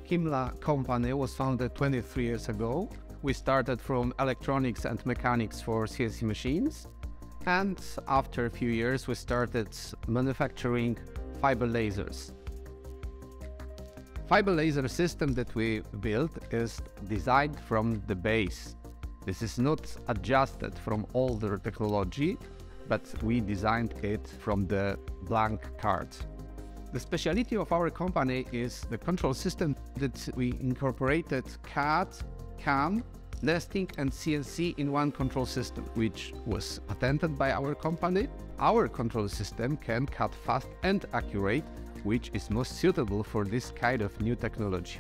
Kimla company was founded 23 years ago. We started from electronics and mechanics for CNC machines, and after a few years we started manufacturing fiber lasers. Fiber laser system that we built is designed from the base. This is not adjusted from older technology, but we designed it from the blank card. The specialty of our company is the control system that we incorporated CAD, CAM, nesting and CNC in one control system, which was patented by our company. Our control system can cut fast and accurate, which is most suitable for this kind of new technology.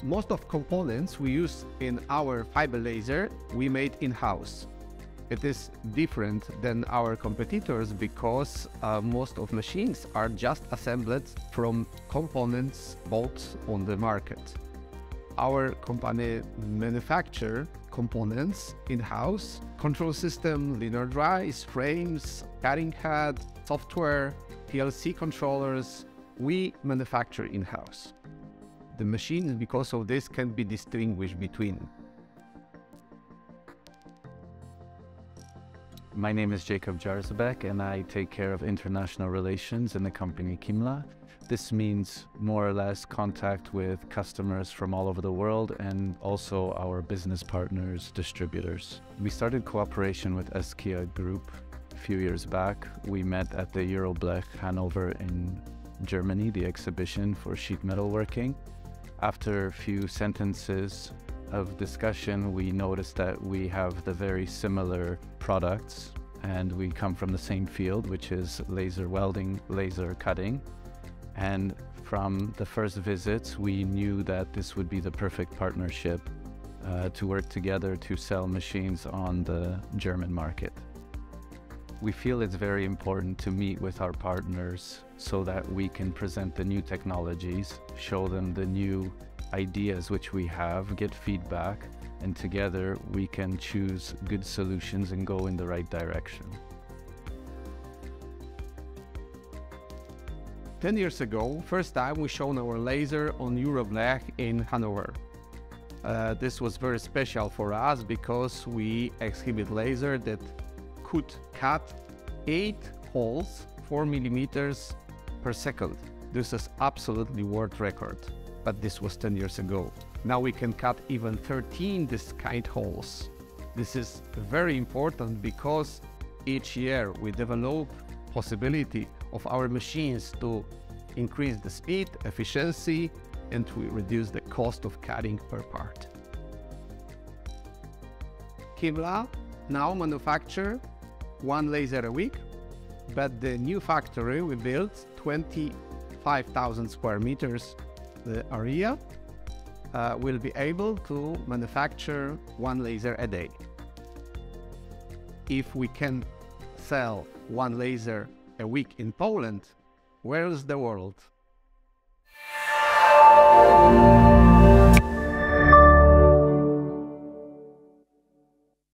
Most of components we use in our fiber laser we made in-house. It is different than our competitors because most of machines are just assembled from components bought on the market. Our company manufacture components in-house: control system, linear drives, frames, cutting head, software, PLC controllers. We manufacture in-house. The machines, because of this, can be distinguished between. My name is Jacob Jarzabek and I take care of international relations in the company Kimla. This means more or less contact with customers from all over the world and also our business partners, distributors. We started cooperation with Eskia Group a few years back. We met at the Euroblech Hanover in Germany, the exhibition for sheet metal working. After a few sentences of discussion, we noticed that we have the very similar products and we come from the same field, which is laser welding, laser cutting. And from the first visits, we knew that this would be the perfect partnership to work together to sell machines on the German market. We feel it's very important to meet with our partners so that we can present the new technologies, show them the new ideas which we have, get feedback, and together we can choose good solutions and go in the right direction. 10 years ago, first time we shown our laser on Euroblech in Hanover. This was very special for us because we exhibit laser that could cut 8 holes 4 millimeters per second. This is absolutely world record, but this was 10 years ago. Now we can cut even 13 this kind holes. This is very important because each year we develop possibility of our machines to increase the speed, efficiency, and to reduce the cost of cutting per part. Kimla now manufacture 1 laser a week, but the new factory we built, 25,000 square meters the area, will be able to manufacture 1 laser a day. If we can sell 1 laser a week in Poland, where is the world?